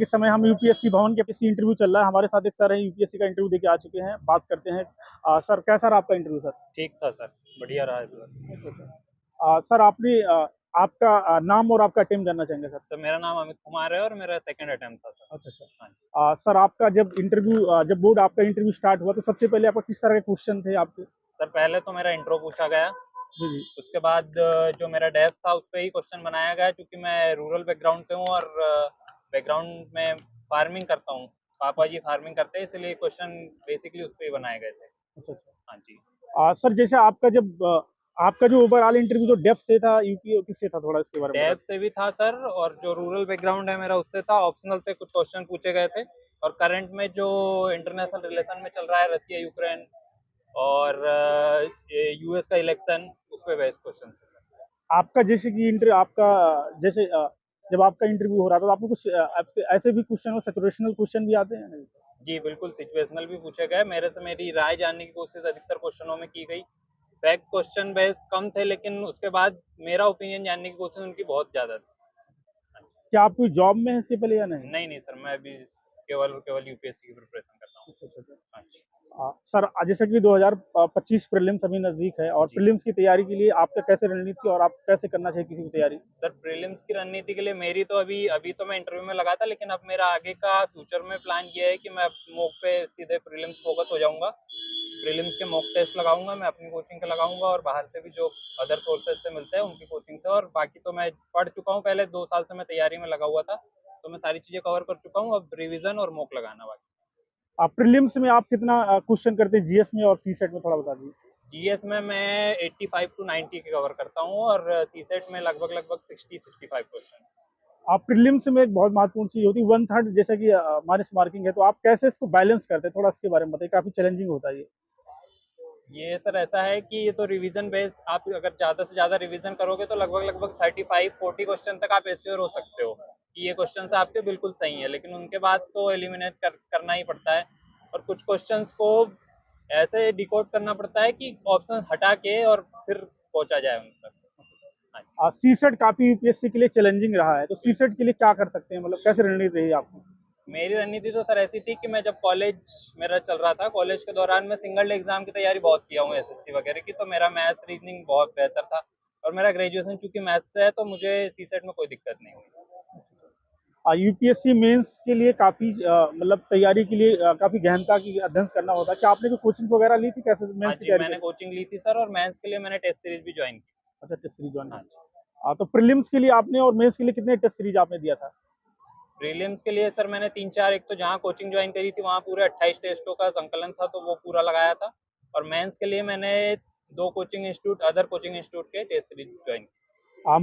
इस समय हम यूपीएससी भवन के पीसी इंटरव्यू चल रहा है। हमारे साथ एक सर हैं, यूपीएससी का इंटरव्यू देके आ चुके हैं। बात करते हैं। सर कैसा रहा आपका इंटरव्यू सर? ठीक था सर, बढ़िया रहा इस बार। अच्छा, अच्छा। सर आपने आपका नाम और आपका अटेम्प्ट जानना चाहेंगे सर? सर मेरा नाम अमित कुमार है और मेरा सेकंड अटेम्प्ट था सर। अच्छा, अच्छा। हाँ जी। सर आपका जब बोर्ड आपका इंटरव्यू स्टार्ट हुआ तो सबसे पहले आपका किस तरह के क्वेश्चन थे आपके? सर पहले तो मेरा इंट्रो पूछा गया, जी, जी। उसके बाद जो मेरा डेफ था उस पे ही क्वेश्चन बनाया गया, क्योंकि मैं रूरल बैकग्राउंड से हूँ और बैकग्राउंड में फार्मिंग करता हूँ। पापा जी फार्मिंग करते हैं, इसलिए क्वेश्चन बेसिकली उस पे ही बनाए गए थे। अच्छा, अच्छा। हाँ जी। सर जैसे आपका जो ओवरऑल इंटरव्यू जो डेफ से था, यूपी किससे था, थोड़ा इसके बारे में बता डेफ से भी था सर, और जो रूरल बैकग्राउंड है मेरा उससे था। ऑप्शनल से कुछ क्वेश्चन पूछे गए थे, और करंट में जो इंटरनेशनल रिलेशन में चल रहा है, रसिया यूक्रेन और यूएस का इलेक्शन, उस पे बेस्ड क्वेश्चन। आपका जैसे कि इंटर आपका जैसे जब आपका इंटरव्यू हो रहा था तो आपको कुछ ऐसे भी क्वेश्चन और सिचुएशनल क्वेश्चन भी आते हैं नहीं? जी बिल्कुल, सिचुएशनल भी पूछे गए। मेरे से मेरी राय जानने की कोशिश अधिकतर क्वेश्चनों में की गई। फैक्ट क्वेश्चन बेस कम थे, लेकिन उसके बाद मेरा ओपिनियन जानने की कोशिश उनकी बहुत ज़्यादा थी। क्या आप कोई जॉब में है इसके पहले या नहीं? नहीं, नहीं सर, मैं अभी केवल और केवल यूपीएससी की प्रिपरेशन कर रहा हूँ। अच्छा, अच्छा, अच्छा। हाँ जी। सर जैसे कि 2025 प्रीलिम्स अभी नज़दीक है और जी। प्रीलिम्स की तैयारी के लिए आपका कैसे रणनीति और आप कैसे करना चाहिए किसी की तैयारी? सर प्रीलिम्स की रणनीति के लिए मेरी तो अभी तो मैं इंटरव्यू में लगा था, लेकिन अब मेरा आगे का फ्यूचर में प्लान ये है कि मैं मॉक पे सीधे प्रीलिम्स फोकस हो जाऊंगा। प्रीलिम्स के मॉक टेस्ट लगाऊंगा, मैं अपनी कोचिंग के लगाऊंगा, और बाहर से भी जो अदर सोर्सेज से मिलते हैं उनकी कोचिंग से। और बाकी तो मैं पढ़ चुका हूँ, पहले 2 साल से मैं तैयारी में लगा हुआ था, तो मैं सारी चीज़ें कवर कर चुका हूँ। अब रिविजन और मॉक लगाना बाकी। प्रीलिम्स में आप कितना क्वेश्चन करते हैं जीएस में और सीसेट में, थोड़ा बता दीजिए। जीएस में मैं 85 टू 90 के कवर करता हूँ, और सीसेट में लगभग लगभग 60-65 क्वेश्चन। आप प्रीलिम्स में एक बहुत महत्वपूर्ण चीज़ होती है वन थर्ड, जैसा कि माइनस मार्किंग है, तो आप कैसे इसको बैलेंस करते हैं, थोड़ा इसके बारे में बताइए। काफ़ी चैलेंजिंग होता है ये सर ऐसा है कि ये तो रिवीजन बेस्ड, आप अगर ज़्यादा से ज़्यादा रिवीजन करोगे तो लगभग लगभग 35-40 क्वेश्चन तक आप एश्योर हो सकते हो कि ये क्वेश्चन आपके बिल्कुल सही है, लेकिन उनके बाद तो एलिमिनेट करना ही पड़ता है। और कुछ क्वेश्चंस को ऐसे डिकोड करना पड़ता है कि ऑप्शन हटा के और फिर पहुंचा जाए उन तक। हाँ जी। सीसेट काफ़ी यूपीएससी के लिए चैलेंजिंग रहा है, तो सीसेट के लिए क्या कर सकते हैं, मतलब कैसे रणनीति रही आपकी? मेरी रणनीति तो सर ऐसी थी कि मैं जब कॉलेज मेरा चल रहा था, कॉलेज के दौरान मैं सिंगल एग्जाम की तैयारी बहुत किया हूँ, एसएससी वगैरह की, तो मेरा मैथ्स रीजनिंग बहुत बेहतर था, और मेरा ग्रेजुएशन चूंकि मैथ्स से है तो मुझे सीसेट में कोई दिक्कत नहीं हुई। यूपीएससी मेंस के लिए काफ़ी मतलब तैयारी के लिए काफ़ी गहनता की अध्ययन करना होता है। क्या आपने कोई कोचिंग वगैरह ली थी, कैसे हाँ मेंस की जी, तैयारी मैंने करी? कोचिंग ली थी सर, और मेंस के लिए मैंने टेस्ट सीरीज भी ज्वाइन की। अच्छा, टेस्ट सीरीज ज्वाइन हाँ की। जी। तो प्रीलिम्स के लिए आपने और मेंस के लिए कितने टेस्ट सीरीज आपने दिया था? प्रीलिम्स के लिए सर मैंने 3-4, एक तो जहाँ कोचिंग ज्वाइन करी थी वहाँ पूरे 28 टेस्टों का संकलन था, तो वो पूरा लगाया था। और मेंस के लिए मैंने 2 अदर कोचिंग इंस्टीट्यूट के टेस्ट सीरीज ज्वाइन की।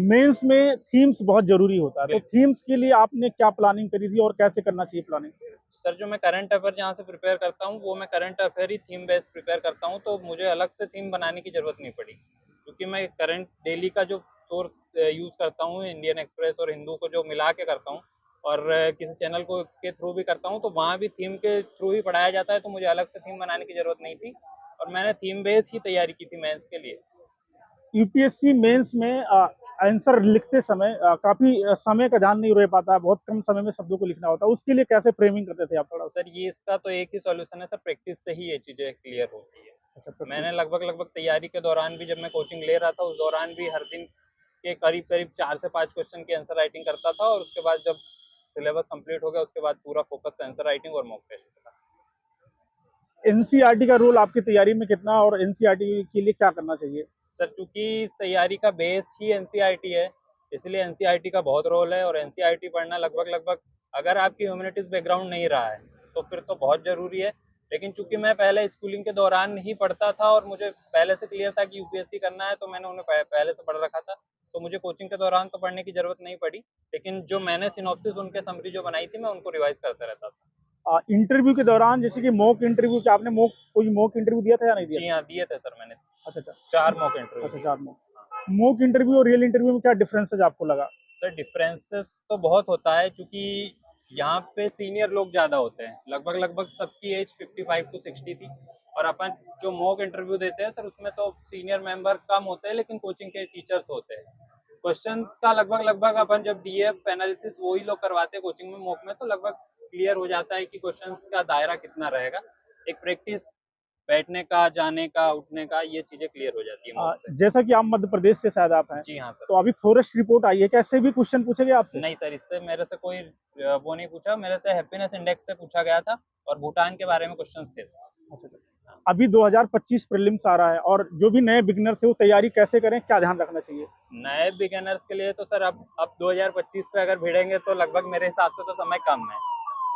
मेंस में थीम्स बहुत ज़रूरी होता है, तो बिल्कुल थीम्स के लिए आपने क्या प्लानिंग करी थी और कैसे करना चाहिए प्लानिंग? सर, जो मैं करंट अफेयर जहाँ से प्रिपेयर करता हूँ, वो मैं करंट अफेयर ही थीम बेस्ड प्रिपेयर करता हूँ, तो मुझे अलग से थीम बनाने की ज़रूरत नहीं पड़ी, क्योंकि मैं करंट डेली का जो सोर्स यूज़ करता हूँ, इंडियन एक्सप्रेस और हिंदू को जो मिला के करता हूँ, और किसी चैनल को के थ्रू भी करता हूँ, तो वहाँ भी थीम के थ्रू ही पढ़ाया जाता है, तो मुझे अलग से थीम बनाने की ज़रूरत नहीं थी, और मैंने थीम बेस्ड ही तैयारी की थी मेंस के लिए। यूपीएससी मेंस में आंसर लिखते समय काफ़ी समय का ध्यान नहीं रह पाता है, बहुत कम समय में शब्दों को लिखना होता है, उसके लिए कैसे फ्रेमिंग करते थे आप, थोड़ा? सर ये इसका तो एक ही सॉल्यूशन है सर, प्रैक्टिस से ही ये चीज़ें क्लियर होती है। अच्छा, प्रैक्टिस। मैंने लगभग लगभग तैयारी के दौरान भी, जब मैं कोचिंग ले रहा था उस दौरान भी, हर दिन के करीब करीब 4 से 5 क्वेश्चन की आंसर राइटिंग करता था, और उसके बाद जब सिलेबस कंप्लीट हो गया उसके बाद पूरा फोकस आंसर राइटिंग और मॉक टेस्ट पे था। एनसीईआरटी का रोल आपकी तैयारी में कितना, और एनसीईआरटी के लिए क्या करना चाहिए? सर चूंकि इस तैयारी का बेस ही एनसीईआरटी है, इसलिए एनसीईआरटी का बहुत रोल है, और एनसीईआरटी पढ़ना लगभग लगभग, अगर आपकी ह्यूमैनिटीज बैकग्राउंड नहीं रहा है तो फिर तो बहुत ज़रूरी है। लेकिन चूंकि मैं पहले स्कूलिंग के दौरान ही पढ़ता था, और मुझे पहले से क्लियर था कि यूपीएससी करना है, तो मैंने उन्हें पहले से पढ़ रखा था, तो मुझे कोचिंग के दौरान तो पढ़ने की ज़रूरत नहीं पड़ी। लेकिन जो मैंने सिनॉप्सिस उनके समरी जो बनाई थी, मैं उनको रिवाइज करता रहता था। इंटरव्यू के दौरान जैसे कि मॉक इंटरव्यू, क्या आपने कोई मॉक इंटरव्यू दिया था या नहीं दिया जी था? हाँ, दिए थे सर मैंने। अच्छा, अच्छा। 4 मॉक इंटरव्यू अच्छा, दिए। 4 मॉक। मॉक इंटरव्यू और रियल इंटरव्यू में क्या डिफरेंसेस आपको लगा? सर डिफरेंसेस तो बहुत होता है, क्योंकि यहाँ पे सीनियर लोग ज़्यादा होते हैं, लगभग लगभग सबकी एज 55 टू 60 थी, और अपन जो मॉक इंटरव्यू देते हैं सर, उसमें तो सीनियर मेंबर कम होते हैं, लेकिन कोचिंग के टीचर्स होते हैं। क्वेश्चन का लगभग अपन जब डीएफ एनालिसिस वही लोग करवाते हैं कोचिंग में, मॉक में, तो लगभग क्लियर हो जाता है कि क्वेश्चंस का दायरा कितना रहेगा। एक प्रैक्टिस बैठने का, जाने का, उठने का, ये चीजें क्लियर हो जाती है मॉक से। जैसा कि आप मध्य प्रदेश से शायद आप हैं, जी हाँ सर। तो अभी फॉरेस्ट रिपोर्ट आई है, क्या इससे भी क्वेश्चन पूछे गए आपसे? नहीं सर, इससे मेरे से कोई वो नहीं पूछा, मेरे से हैप्पीनेस इंडेक्स से पूछा गया था और भूटान के बारे में क्वेश्चंस थे। अच्छा अच्छा। अभी 2025 प्रीलिम्स आ रहा है और जो भी नए बिगिनर्स है वो तैयारी कैसे करें, क्या ध्यान रखना चाहिए? नए बिगिनर्स के लिए तो सर अब 2025 पे अगर भिड़ेंगे तो लगभग मेरे हिसाब से तो समय कम है,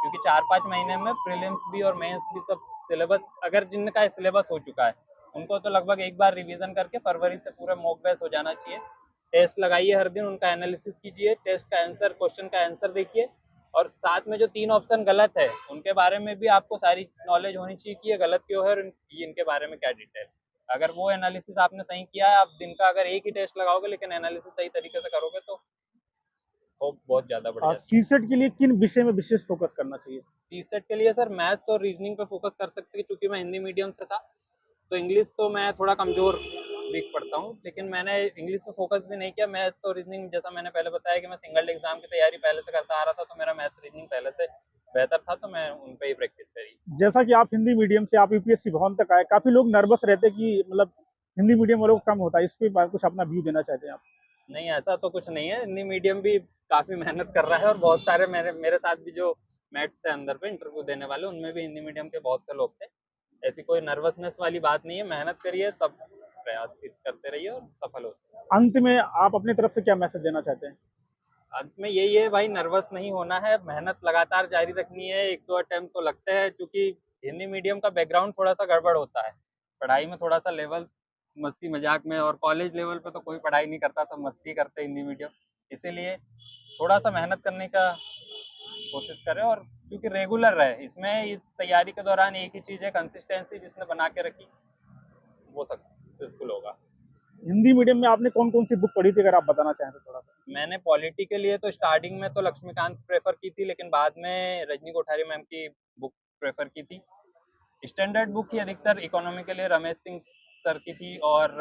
क्योंकि 4-5 महीने में प्रीलिम्स भी और मेंस भी सब सिलेबस, अगर जिनका सिलेबस हो चुका है उनको तो लगभग एक बार रिवीजन करके फरवरी से पूरा मॉक बेस हो जाना चाहिए। टेस्ट लगाइए हर दिन, उनका एनालिसिस कीजिए, टेस्ट का आंसर, क्वेश्चन का आंसर देखिए, और साथ में जो 3 ऑप्शन गलत है उनके बारे में भी आपको सारी नॉलेज होनी चाहिए कि ये गलत क्यों है और इनके बारे में क्या डिटेल। अगर वो एनालिसिस आपने सही किया है, आप दिन का अगर एक ही टेस्ट लगाओगे लेकिन एनालिसिस सही तरीके से करोगे तो होप बहुत ज्यादा बढ़ जाती है। सीसेट के लिए किन विषय में विशेष फोकस करना चाहिए? सीसेट के लिए सर मैथ्स और रीजनिंग पे फोकस कर सकते हैं, क्योंकि मैं हिंदी मीडियम से था तो इंग्लिश तो मैं थोड़ा कमजोर वीक पढ़ता हूँ, लेकिन मैंने इंग्लिश पे फोकस भी नहीं किया। मैथ्स और रीजनिंग, जैसा मैंने पहले बताया कि मैं सिंगल एग्जाम की तैयारी पहले से करता आ रहा था, तो मेरा मैथ्स रीजनिंग पहले से बेहतर था, तो मैं उन पे ही प्रैक्टिस करी। जैसा कि आप हिंदी मीडियम से आप यूपीएससी भवन तक आए, काफी लोग नर्वस रहते हैं कि मतलब हिंदी मीडियम वालों को कम होता है, इस पे कुछ अपना व्यू देना चाहते हैं आप? नहीं, ऐसा तो कुछ नहीं है, हिंदी मीडियम भी काफी मेहनत कर रहा है और बहुत सारे मेरे साथ भी जो मैथ्स से अंदर पे इंटरव्यू देने वाले, उनमें भी हिंदी मीडियम के बहुत से लोग थे। ऐसी कोई नर्वसनेस वाली बात नहीं है, मेहनत करिए, सब प्रयास करते रहिए और सफल होते। अंत में आप अपनी तरफ से क्या मैसेज देना चाहते हैं? अंत में यही है भाई, नर्वस नहीं होना है, मेहनत लगातार जारी रखनी है। 1-2 अटेम्प्ट तो लगते हैं, क्योंकि हिंदी मीडियम का बैकग्राउंड थोड़ा सा गड़बड़ होता है, पढ़ाई में थोड़ा सा लेवल मस्ती मजाक में, और कॉलेज लेवल पे तो कोई पढ़ाई नहीं करता, सब मस्ती करते हिंदी मीडियम। इसीलिए थोड़ा सा मेहनत करने का कोशिश करें, और क्योंकि रेगुलर रहे इसमें, इस तैयारी के दौरान एक ही चीज़ है, कंसिस्टेंसी जिसने बना के रखी वो सक्सेसफुल होगा। हिंदी मीडियम में आपने कौन कौन सी बुक पढ़ी थी, अगर आप बताना चाहें तो थोड़ा सा? मैंने पॉलिटी के लिए तो स्टार्टिंग में तो लक्ष्मीकांत प्रेफर की थी, लेकिन बाद में रजनी कोठारी मैम की बुक प्रेफर की थी। स्टैंडर्ड बुक ही अधिकतर इकोनॉमी के लिए रमेश सिंह सर की थी, और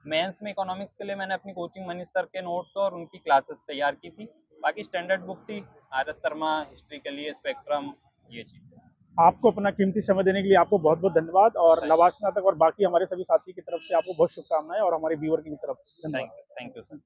मेंस में इकोनॉमिक्स के लिए मैंने अपनी कोचिंग मनीष सर के नोट्स और उनकी क्लासेस तैयार की थी। बाकी स्टैंडर्ड बुक थी आर एस शर्मा हिस्ट्री के लिए, स्पेक्ट्रम, ये चीज़। आपको अपना कीमती समय देने के लिए आपको बहुत बहुत धन्यवाद, और लवाश स्नातक और बाकी हमारे सभी साथी की तरफ से आपको बहुत शुभकामनाएं, और हमारे व्यूअर की भी तरफ से धन्यवाद। Thank you sir.